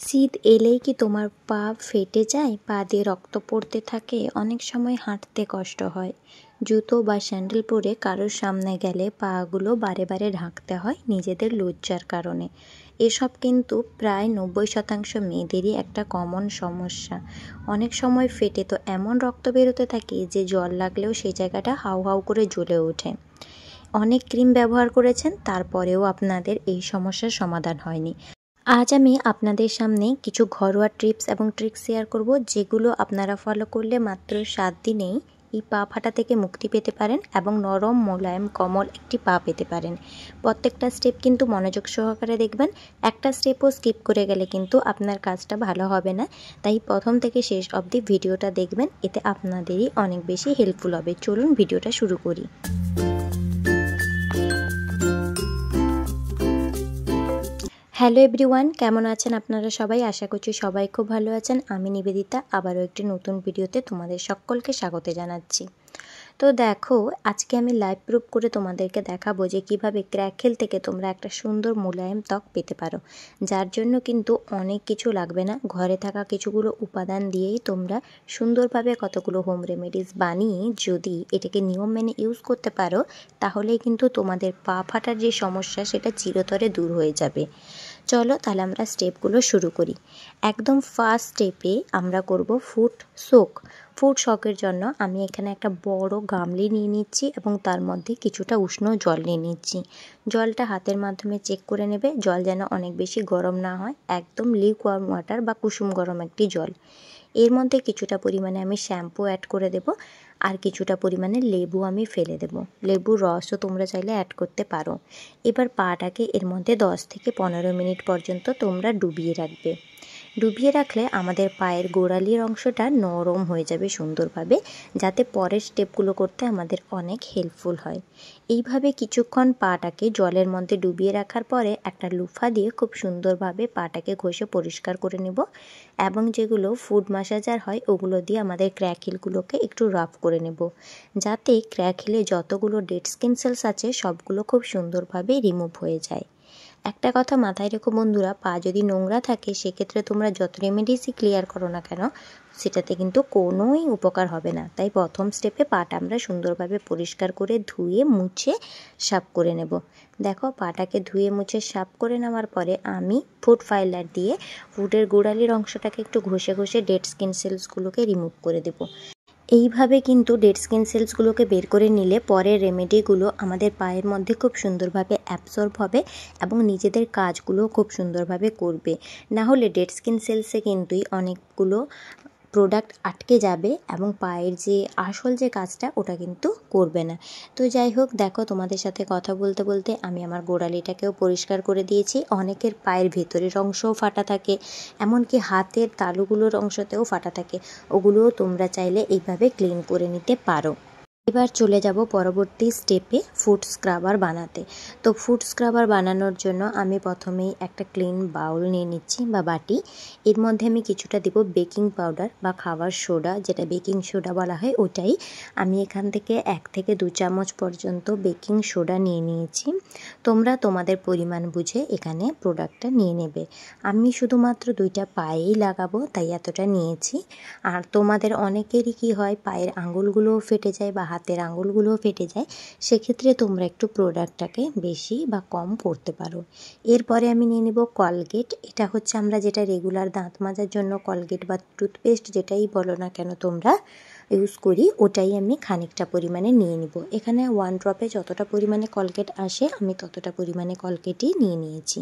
শীত এলেই কি তোমার পা ফেটে যায়, পা দিয়ে রক্ত পড়তে থাকে, অনেক সময় হাঁটতে কষ্ট হয়, জুতো বা স্যান্ডেল পরে কারোর সামনে গেলে পাগুলো বারে বারে ঢাকতে হয় নিজেদের লজ্জার কারণে। এসব কিন্তু প্রায় 90% মেয়েদেরই একটা কমন সমস্যা। অনেক সময় ফেটে তো এমন রক্ত বেরোতে থাকে যে জল লাগলেও সেই জায়গাটা হাউ হাউ করে জ্বলে ওঠে। অনেক ক্রিম ব্যবহার করেছেন, তারপরেও আপনাদের এই সমস্যার সমাধান হয়নি। আজ আমি আপনাদের সামনে কিছু ঘরোয়া টিপস এবং ট্রিক্স শেয়ার করব, যেগুলো আপনারা ফলো করলে মাত্র 7 দিনেই এই পা ফাটা থেকে মুক্তি পেতে পারেন এবং নরম মোলায়েম কোমল একটি পা পেতে পারেন। প্রত্যেকটা স্টেপ কিন্তু মনোযোগ সহকারে দেখবেন। একটা স্টেপও স্কিপ করে গেলে কিন্তু আপনার কাজটা ভালো হবে না। তাই প্রথম থেকে শেষ অবধি ভিডিওটা দেখবেন, এতে আপনাদেরই অনেক বেশি হেল্পফুল হবে। চলুন ভিডিওটা শুরু করি। হ্যালো এভরিওয়ান, কেমন আছেন আপনারা সবাই? আশা করছি সবাই খুব ভালো আছেন। আমি নিবেদিতা আবারও একটি নতুন ভিডিওতে তোমাদের সকলকে স্বাগত জানাচ্ছি। তো দেখো, আজকে আমি লাইভ প্রুফ করে তোমাদেরকে দেখাবো যে কিভাবে ক্র্যাকেল থেকে তোমরা একটা সুন্দর মোলায়েম ত্বক পেতে পারো, যার জন্য কিন্তু অনেক কিছু লাগবে না। ঘরে থাকা কিছুগুলো উপাদান দিয়েই তোমরা সুন্দরভাবে কতগুলো হোম রেমেডিস বানিয়ে যদি এটাকে নিয়ম মেনে ইউজ করতে পারো, তাহলেই কিন্তু তোমাদের পা ফাটার যে সমস্যা সেটা চিরতরে দূর হয়ে যাবে। চলো তাহলে আমরা স্টেপগুলো শুরু করি। একদম ফার্স্ট স্টেপে আমরা করব ফুট শকের জন্য আমি এখানে একটা বড় গামলি নিয়ে নিচ্ছি এবং তার মধ্যে কিছুটা উষ্ণ জল নিয়ে নিচ্ছি। জলটা হাতের মাধ্যমে চেক করে নেবে, জল যেন অনেক বেশি গরম না হয়, একদম লিউকওয়ার্ম ওয়াটার বা কুসুম গরম একটি জল। এর মধ্যে কিছুটা পরিমাণে আমি শ্যাম্পু অ্যাড করে দেব, আর কিছুটা পরিমাণে লেবু আমি ফেলে দেব। লেবুর রসও তোমরা চাইলে অ্যাড করতে পারো। এবার পাটাকে এর মধ্যে 10 থেকে 15 মিনিট পর্যন্ত তোমরা ডুবিয়ে রাখবে। ডুবিয়ে রাখলে আমাদের পায়ের গোড়ালির অংশটা নরম হয়ে যাবে সুন্দরভাবে, যাতে পরের স্টেপগুলো করতে আমাদের অনেক হেল্পফুল হয়। এইভাবে কিছুক্ষণ পাটাকে জলের মধ্যে ডুবিয়ে রাখার পরে একটা লুফা দিয়ে খুব সুন্দরভাবে পাটাকে ঘষে পরিষ্কার করে নেব, এবং যেগুলো ফুড ম্যাসাজার হয় ওগুলো দিয়ে আমাদের ক্র্যাকেলগুলোকে একটু রাফ করে নেব, যাতে ক্র্যাকেলে যতগুলো ডেড স্কিন সেলস আছে সবগুলো খুব সুন্দরভাবে রিমুভ হয়ে যায়। একটা কথা মাথায় রেখো বন্ধুরা, পা যদি নোংরা থাকে সেক্ষেত্রে তোমরা যত রেমেডিসই ক্লিয়ার করো না কেন, সেটাতে কিন্তু কোনোই উপকার হবে না। তাই প্রথম স্টেপে পাটা আমরা সুন্দরভাবে পরিষ্কার করে ধুয়ে মুছে সাফ করে নেব। দেখো, পাটাকে ধুয়ে মুছে সাফ করে নেওয়ার পরে আমি ফুড ফাইলার দিয়ে ফুডের গোড়ালির অংশটাকে একটু ঘষে ঘষে ডেড স্কিন সেলসগুলোকে রিমুভ করে দেব। এইভাবে কিন্তু ডেড স্কিন সেলসগুলোকে বের করে নিলে পরের রেমেডিগুলো আমাদের পায়ের মধ্যে খুব সুন্দরভাবে অ্যাবসর্ব হবে এবং নিজেদের কাজগুলো খুব সুন্দরভাবে করবে। না হলে ডেড স্কিন সেলসে কিন্তু অনেকগুলো প্রোডাক্ট আটকে যাবে এবং পায়ের যে আসল যে কাজটা ওটা কিন্তু করবে না। তো যাই হোক, দেখো তোমাদের সাথে কথা বলতে বলতে আমি আমার গোড়ালিটাকেও পরিষ্কার করে দিয়েছি। অনেকের পায়ের ভেতরের অংশও ফাটা থাকে, এমনকি হাতের তালুগুলোর অংশতেও ফাটা থাকে, ওগুলোও তোমরা চাইলে এইভাবে ক্লিন করে নিতে পারো। এবার চলে যাব পরবর্তী স্টেপে ফুড স্ক্রাবার বানাতে। তো ফুড স্ক্রাবার বানানোর জন্য আমি প্রথমেই একটা ক্লিন বাউল নিয়ে নিচ্ছি বা বাটি। এর মধ্যে আমি কিছুটা দেব বেকিং পাউডার বা খাবার সোডা, যেটা বেকিং সোডা বলা হয় ওটাই। আমি এখান থেকে 1 থেকে 2 চামচ পর্যন্ত বেকিং সোডা নিয়ে নিয়েছি। তোমরা তোমাদের পরিমাণ বুঝে এখানে প্রোডাক্টটা নিয়ে নেবে। আমি শুধুমাত্র 2টা পায়েই লাগাবো তাই এতটা নিয়েছি। আর তোমাদের অনেকেরই কি হয়, পায়ের আঙুলগুলোও ফেটে যায় বা হাতের আঙুলগুলোও ফেটে যায়, সেক্ষেত্রে তোমরা একটু প্রোডাক্টটাকে বেশি বা কম করতে পারো। এরপরে আমি নিয়ে নেব কলগেট। এটা হচ্ছে আমরা যেটা রেগুলার দাঁত মাজার জন্য কলগেট বা টুথপেস্ট যেটাই বলো না কেন তোমরা ইউজ করি, ওটাই আমি খানিকটা পরিমাণে নিয়ে নিব। এখানে 1 ড্রপে যতটা পরিমাণে কলগেট আসে আমি ততটা পরিমাণে কলগেটই নিয়ে নিয়েছি।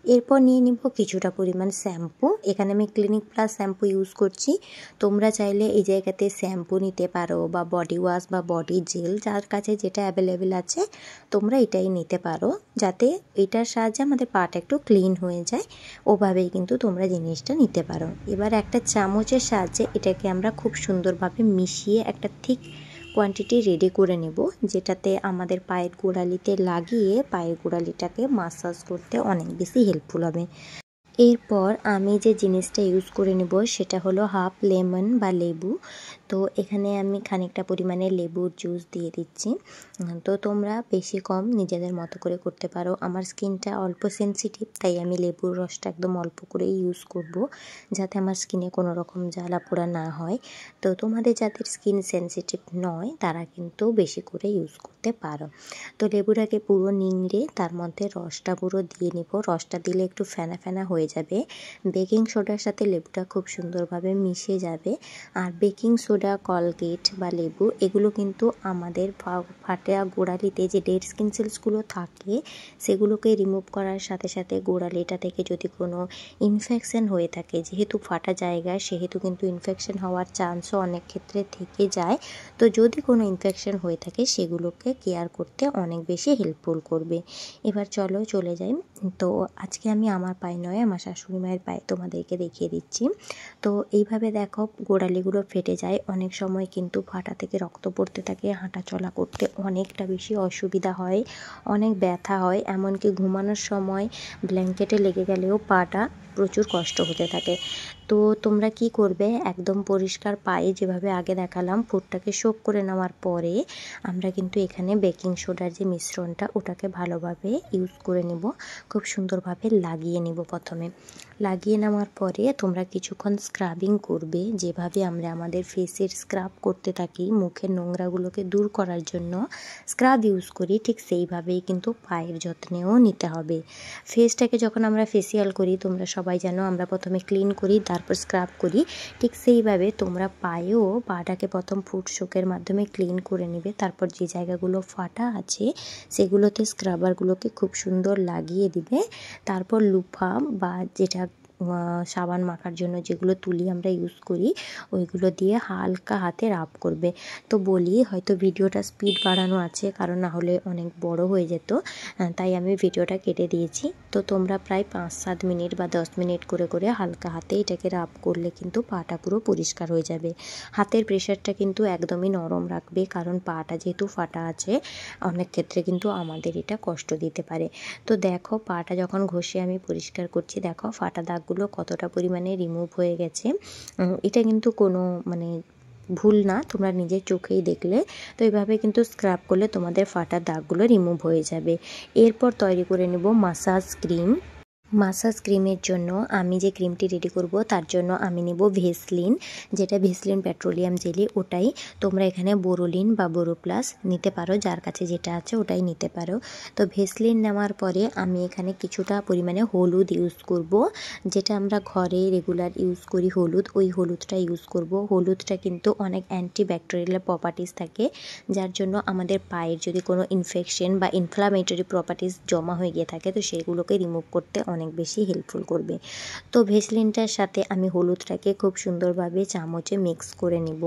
এরপর নিয়ে নিব কিছুটা পরিমাণ শ্যাম্পু। এখানে আমি ক্লিনিক প্লাস শ্যাম্পু ইউজ করছি। তোমরা চাইলে এই জায়গাতে শ্যাম্পু নিতে পারো বা বডি ওয়াশ বা বডি জেল, যার কাছে যেটা অ্যাভেলেবেল আছে তোমরা এটাই নিতে পারো, যাতে এটার সাহায্যে আমাদের পাটা একটু ক্লিন হয়ে যায়। ওভাবেই কিন্তু তোমরা জিনিসটা নিতে পারো। এবার একটা চামচের সাহায্যে এটাকে আমরা খুব সুন্দরভাবে মিশিয়ে একটা ঠিক কোয়ান্টিটি রেডি করে নেব, যেটাতে আমাদের পায়ের গোড়ালিতে লাগিয়ে পায়ের গোড়ালিটাকে মাসাজ করতে অনেক বেশি হেল্পফুল হবে। এরপর আমি যে জিনিসটা ইউজ করে নেব সেটা হলো হাফ লেমন বা লেবু। তো এখানে আমি খানিকটা পরিমাণে লেবুর জুস দিয়ে দিচ্ছি। তো তোমরা বেশি কম নিজেদের মতো করে করতে পারো। আমার স্কিনটা অল্প সেনসিটিভ, তাই আমি লেবুর রসটা একদম অল্প করেই ইউজ করব, যাতে আমার স্কিনে কোনো রকম জ্বালা পোড়া না হয়। তো তোমাদের যাদের স্কিন সেনসিটিভ নয় তারা কিন্তু বেশি করে ইউজ করতে পারো। তো লেবুটাকে পুরো নিংড়ে তার মধ্যে রসটা পুরো দিয়ে নিব। রসটা দিলে একটু ফেনা ফেনা হয়ে যাবে। বেকিং সোডার সাথে লেবুটা খুব সুন্দরভাবে মিশে যাবে। আর বেকিং সোডা, কলগেট বা লেবু এগুলো কিন্তু আমাদের ফাটা গোড়ালিতে যে ডেড স্কিন সেলসগুলো থাকে সেগুলোকে রিমুভ করার সাথে সাথে গোড়ালিটা থেকে যদি কোনো ইনফেকশন হয়ে থাকে, যেহেতু ফাটা জায়গা সেহেতু কিন্তু ইনফেকশন হওয়ার চান্সও অনেক ক্ষেত্রে থেকে যায়। তো যদি কোনো ইনফেকশন হয়ে থাকে সেগুলোকে কেয়ার করতে অনেক বেশি হেল্পফুল করবে। এবার চলে যাই। তো আজকে আমি আমার পায়ে নয়, আমার শাশুড়ি মায়ের পায়ে তোমাদেরকে দেখিয়ে দিচ্ছি। তো এইভাবে দেখো গোড়ালিগুলো ফেটে যায়। অনেক সময় কিন্তু ফাটা থেকে রক্ত পড়তে থাকে, হাঁটা চলা করতে অনেকটা বেশি অসুবিধা হয়, অনেক ব্যথা হয়, এমনকি ঘুমানোর সময় ব্ল্যাঙ্কেটে লেগে গেলেও পাটা প্রচুর কষ্ট হতে থাকে। তো তোমরা কি করবে, একদম পরিষ্কার পায়ে যেভাবে আগে দেখালাম ফুডটাকে সোক করে নেওয়ার পরে আমরা কিন্তু এখানে বেকিং সোডার যে মিশ্রণটা ওটাকে ভালোভাবে ইউজ করে নেব। খুব সুন্দরভাবে লাগিয়ে নেব। প্রথমে লাগিয়ে নেওয়ার পরে তোমরা কিছুক্ষণ স্ক্রাবিং করবে, যেভাবে আমরা আমাদের ফেসের স্ক্রাব করতে থাকি মুখের নোংরাগুলোকে দূর করার জন্য স্ক্রাব ইউজ করি, ঠিক সেইভাবেই কিন্তু পায়ের যত্নেও নিতে হবে। ফেসটাকে যখন আমরা ফেসিয়াল করি তোমরা সবাই জানো আমরা প্রথমে ক্লিন করি তারপর স্ক্রাব করি, ঠিক সেইভাবে তোমরা পায়েও পাটাকে প্রথম ফুড সোকের মাধ্যমে ক্লিন করে নেবে। তারপর যে জায়গাগুলো ফাটা আছে সেগুলোতে স্ক্রাবারগুলোকে খুব সুন্দর লাগিয়ে দিবে। তারপর লুফা বা যেটা সাবান মাখার জন্য যেগুলো তুলি আমরা ইউজ করি ওইগুলো দিয়ে হালকা হাতে রাব করবে। তো বলি হয়তো ভিডিওটা স্পিড বাড়ানো আছে, কারণ না হলে অনেক বড় হয়ে যেত, তাই আমি ভিডিওটা কেটে দিয়েছি। তো তোমরা প্রায় 5-7 মিনিট বা 10 মিনিট করে করে হালকা হাতে এটাকে রাব করলে কিন্তু পাটা পুরো পরিষ্কার হয়ে যাবে। হাতের প্রেশারটা কিন্তু একদমই নরম রাখবে, কারণ পাটা যেহেতু ফাটা আছে অনেক ক্ষেত্রে কিন্তু আমাদের এটা কষ্ট দিতে পারে। তো দেখো পাটা যখন ঘষে আমি পরিষ্কার করছি, দেখো ফাটা দাগগুলো কতটা পরিমাণে রিমুভ হয়ে গেছে। এটা কিন্তু কোনো ভুল না, তোমরা নিজের চোখেই দেখলে। তো এইভাবে কিন্তু স্ক্রাব করলে তোমাদের ফাটা দাগগুলো রিমুভ হয়ে যাবে। এরপর তৈরি করে নেব মাসাজ ক্রিম। মাসাজ ক্রিমের জন্য আমি যে ক্রিমটি রেডি করব তার জন্য আমি নেব ভেসলিন, যেটা ভেসলিন পেট্রোলিয়াম জেলি, ওটাই। তোমরা এখানে বোরোলিন বা বোরো প্লাস নিতে পারো, যার কাছে যেটা আছে ওটাই নিতে পারো। তো ভেসলিন নেওয়ার পরে আমি এখানে কিছুটা পরিমাণে হলুদ ইউজ করব, যেটা আমরা ঘরে রেগুলার ইউজ করি হলুদ, ওই হলুদটা ইউজ করব। হলুদটা কিন্তু অনেক অ্যান্টিব্যাকটেরিয়াল প্রপার্টিস থাকে, যার জন্য আমাদের পায়ের যদি কোনো ইনফেকশন বা ইনফ্লামেটরি প্রপার্টিস জমা হয়ে গিয়ে থাকে তো সেগুলোকে রিমুভ করতে অনেক বেশি হেল্পফুল করবে। তো ভেসলিনটার সাথে আমি হলুদটাকে খুব সুন্দরভাবে চামচে মিক্স করে নেব।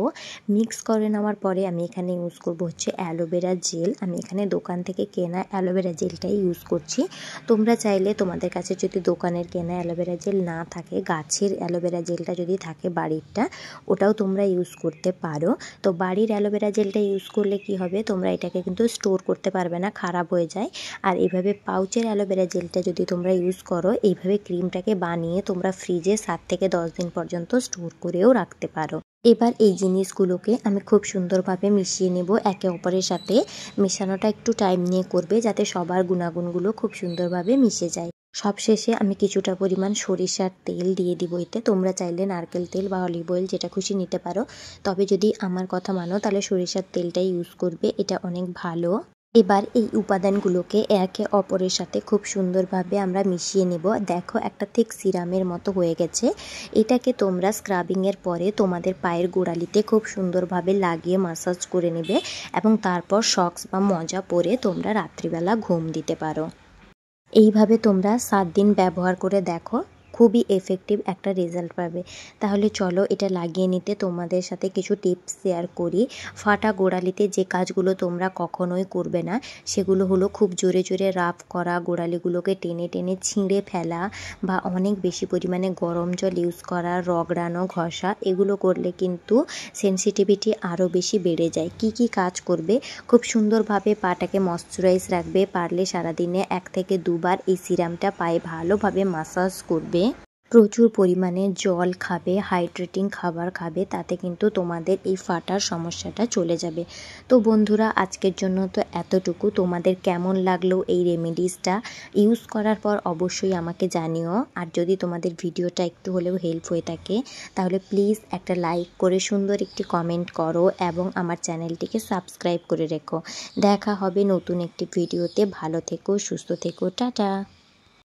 মিক্স করে নেওয়ার পরে আমি এখানে ইউজ করব হচ্ছে অ্যালোভেরা জেল। আমি এখানে দোকান থেকে কেনা অ্যালোভেরা জেলটাই ইউজ করছি। তোমরা চাইলে তোমাদের কাছে যদি দোকানের কেনা অ্যালোভেরা জেল না থাকে, গাছের অ্যালোভেরা জেলটা যদি থাকে বাড়িরটা, ওটাও তোমরা ইউজ করতে পারো। তো বাড়ির অ্যালোভেরা জেলটা ইউজ করলে কি হবে, তোমরা এটাকে কিন্তু স্টোর করতে পারবে না, খারাপ হয়ে যায়। আর এইভাবে পাউচের অ্যালোভেরা জেলটা যদি তোমরা ইউজ করো, এইভাবে ক্রিমটাকে বানিয়ে তোমরা ফ্রিজে 7 থেকে 10 দিন পর্যন্ত স্টোর করেও রাখতে পারো। এবার এই জিনিসগুলোকে আমি খুব সুন্দরভাবে মিশিয়ে নেব একে অপরের সাথে। মেশানোটা একটু টাইম নিয়ে করবে যাতে সবার গুণাগুণগুলো খুব সুন্দরভাবে মিশে যায়। সবশেষে আমি কিছুটা পরিমাণ সরিষার তেল দিয়ে দিব এতে। তোমরা চাইলে নারকেল তেল বা অলিভ অয়েল যেটা খুশি নিতে পারো, তবে যদি আমার কথা মানো তাহলে সরিষার তেলটাই ইউজ করবে, এটা অনেক ভালো। এবার এই উপাদানগুলোকে একে অপরের সাথে খুব সুন্দরভাবে আমরা মিশিয়ে নেব। দেখো একটা ঠিক সিরামের মতো হয়ে গেছে। এটাকে তোমরা স্ক্রাবিংয়ের পরে তোমাদের পায়ের গোড়ালিতে খুব সুন্দরভাবে লাগিয়ে মাসাজ করে নেবে এবং তারপর সক্স বা মোজা পরে তোমরা রাত্রিবেলা ঘুম দিতে পারো। এইভাবে তোমরা 7 দিন ব্যবহার করে দেখো, খুবই এফেক্টিভ একটা রেজাল্ট পাবে। তাহলে চলো এটা লাগিয়ে নিতে তোমাদের সাথে কিছু টিপস শেয়ার করি। ফাটা গোড়ালিতে যে কাজগুলো তোমরা কখনোই করবে না সেগুলো হলো খুব জোরে জোরে রাব করা, গোড়ালিগুলোকে টেনে টেনে ছিঁড়ে ফেলা বা অনেক বেশি পরিমাণে গরম জল ইউজ করা, রগড়ানো, ঘষা, এগুলো করলে কিন্তু সেনসিটিভিটি আরও বেশি বেড়ে যায়। কি কি কাজ করবে, খুব সুন্দরভাবে পাটাকে ময়শ্চারাইজ রাখবে, পারলে সারাদিনে 1 থেকে 2 বার এই সিরামটা পায়ে ভালোভাবে মাসাজ করবে। প্রচুর পরিমাণে জল খাবে, হাইড্রেটিং খাবার খাবে, তাতে কিন্তু তোমাদের এই ফাটার সমস্যাটা চলে যাবে। তো বন্ধুরা, আজকের জন্য তো এতটুকু। তোমাদের কেমন লাগলো এই রেমেডিসটা ইউজ করার পর অবশ্যই আমাকে জানিও। আর যদি তোমাদের ভিডিওটা একটু হলেও হেল্প হয়ে থাকে তাহলে প্লিজ একটা লাইক করে সুন্দর একটি কমেন্ট করো এবং আমার চ্যানেলটিকে সাবস্ক্রাইব করে রেখো। দেখা হবে নতুন একটি ভিডিওতে। ভালো থেকো, সুস্থ থেকো, টাটা।